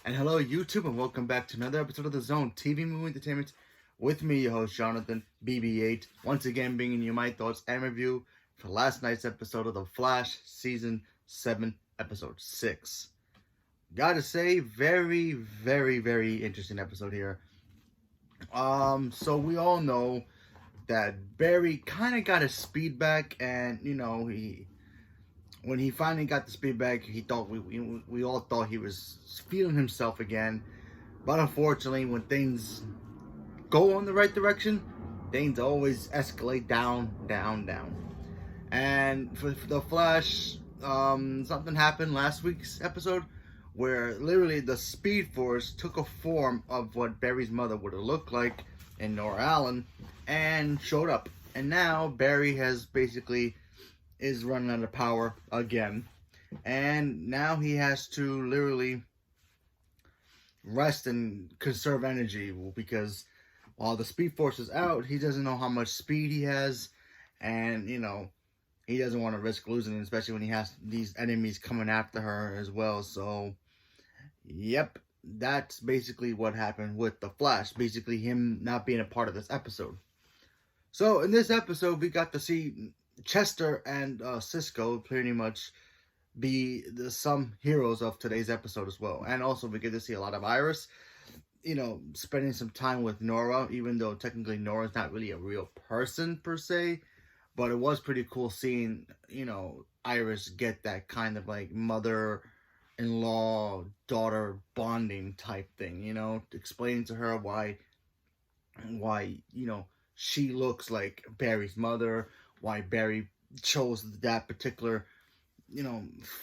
And hello, YouTube, and welcome back to another episode of The Zone TV Movie Entertainment with me, your host, Jonathan BB8. Once again, bringing you my thoughts and review for last night's episode of The Flash, Season 7, Episode 6. Gotta say, very interesting episode here. So we all know that Barry kind of got his speed back, and, when he finally got the speed back, he thought we all thought he was feeling himself again. But unfortunately, when things go in the right direction, things always escalate down. And for the Flash, something happened last week's episode where literally the Speed Force took a form of what Barry's mother would have looked like in Nora Allen and showed up. And now Barry has basically is running out of power again. And now he has to literally rest and conserve energy because while the Speed Force is out, he doesn't know how much speed he has, and he doesn't want to risk losing it, especially when he has these enemies coming after her as well. So yep, that's basically what happened with the Flash, basically him not being a part of this episode. So in this episode, we got to see Chester and Cisco pretty much be some heroes of today's episode as well. And also we get to see a lot of Iris, spending some time with Nora, even though technically Nora's not really a real person per se. But it was pretty cool seeing, Iris get that kind of like mother-in-law, daughter bonding type thing, explaining to her why, she looks like Barry's mother, why Barry chose that particular,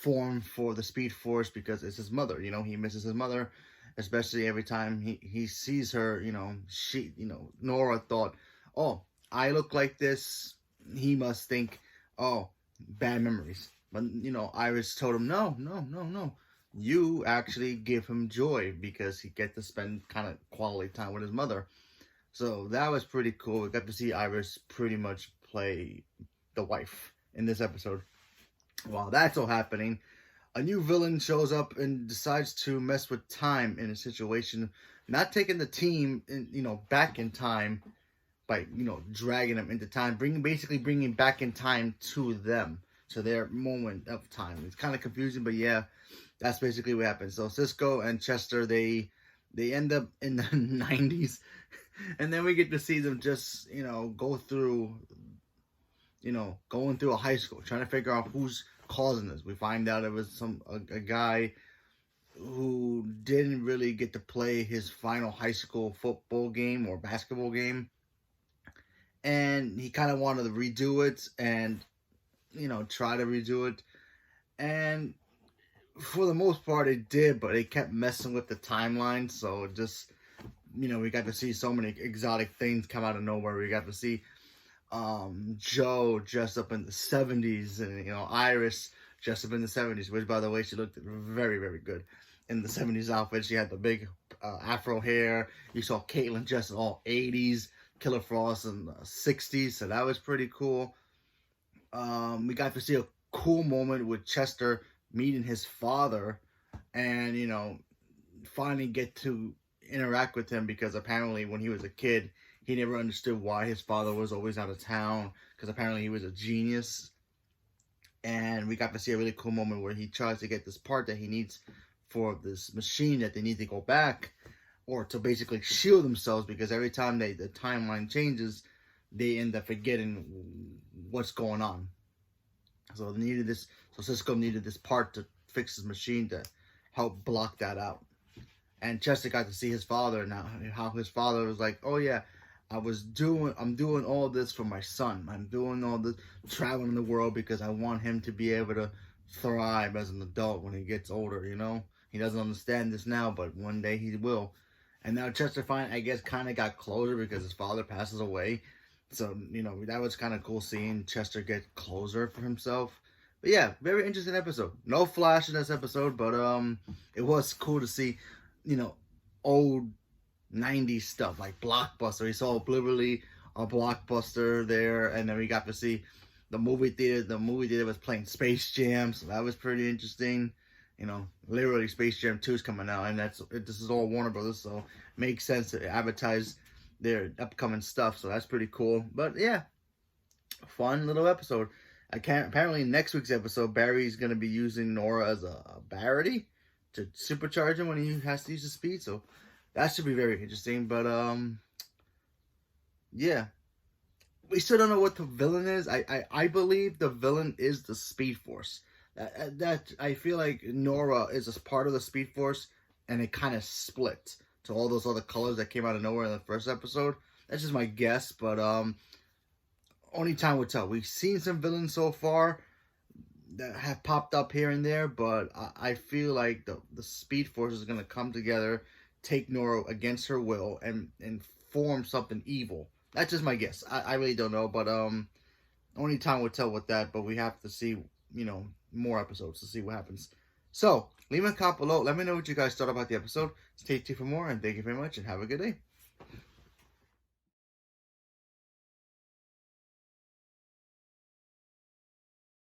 form for the Speed Force because it's his mother. He misses his mother, especially every time he sees her. Nora thought, oh, I look like this. He must think, oh, bad memories. But, Iris told him, no. You actually give him joy because he gets to spend kind of quality time with his mother. So that was pretty cool. We got to see Iris pretty much play the wife in this episode. While that's all happening, a new villain shows up and decides to mess with time in a situation, not taking the team back in time by dragging them into time, basically bringing back in time to them, to their moment of time. It's kind of confusing, but yeah, that's basically what happens. So Cisco and Chester, they end up in the 90s, and then we get to see them just go through going through a high school, trying to figure out who's causing this. We find out it was a guy who didn't really get to play his final high school football game or basketball game, and he kind of wanted to redo it and try to redo it, and for the most part it did, but it kept messing with the timeline. So just we got to see so many exotic things come out of nowhere. We got to see Joe dressed up in the 70s, and Iris dressed up in the 70s, which by the way, she looked very good in the 70s outfit. She had the big afro hair. You saw Caitlin dressed in all 80s, Killer Frost in the 60s, so that was pretty cool. We got to see a cool moment with Chester meeting his father and finally get to interact with him, because apparently when he was a kid he never understood why his father was always out of town, because apparently he was a genius. And we got to see a really cool moment where he tries to get this part that he needs for this machine that they need to go back, or to basically shield themselves, because every time the timeline changes, they end up forgetting what's going on. So they needed this. So Cisco needed this part to fix his machine to help block that out. And Chester got to see his father now, how his father was like, oh yeah, I'm doing all this for my son. I'm doing all this traveling the world because I want him to be able to thrive as an adult when he gets older, He doesn't understand this now, but one day he will. And now Chester I guess, kind of got closure because his father passes away. So, that was kind of cool seeing Chester get closure for himself. But yeah, very interesting episode. No Flash in this episode, but it was cool to see, old 90s stuff like Blockbuster. We saw literally a Blockbuster there, and then we got to see the movie theater. The movie theater was playing Space Jam, so that was pretty interesting. You know, literally Space Jam 2 is coming out, and this is all Warner Brothers, so it makes sense to advertise their upcoming stuff. So that's pretty cool. But yeah, fun little episode. Apparently next week's episode, Barry's gonna be using Nora as a Barity to supercharge him when he has to use his speed. So that should be very interesting. But yeah, we still don't know what the villain is. I believe the villain is the Speed Force. That I feel like Nora is a part of the Speed Force, and it kind of split to all those other colors that came out of nowhere in the first episode. That's just my guess, but only time will tell. We've seen some villains so far that have popped up here and there, but I feel like the Speed Force is going to come together, take Nora against her will, and form something evil. That's just my guess. I really don't know, but only time will tell with that, but we have to see, more episodes to see what happens. So, leave a comment below. Let me know what you guys thought about the episode. Stay tuned for more, and thank you very much, and have a good day.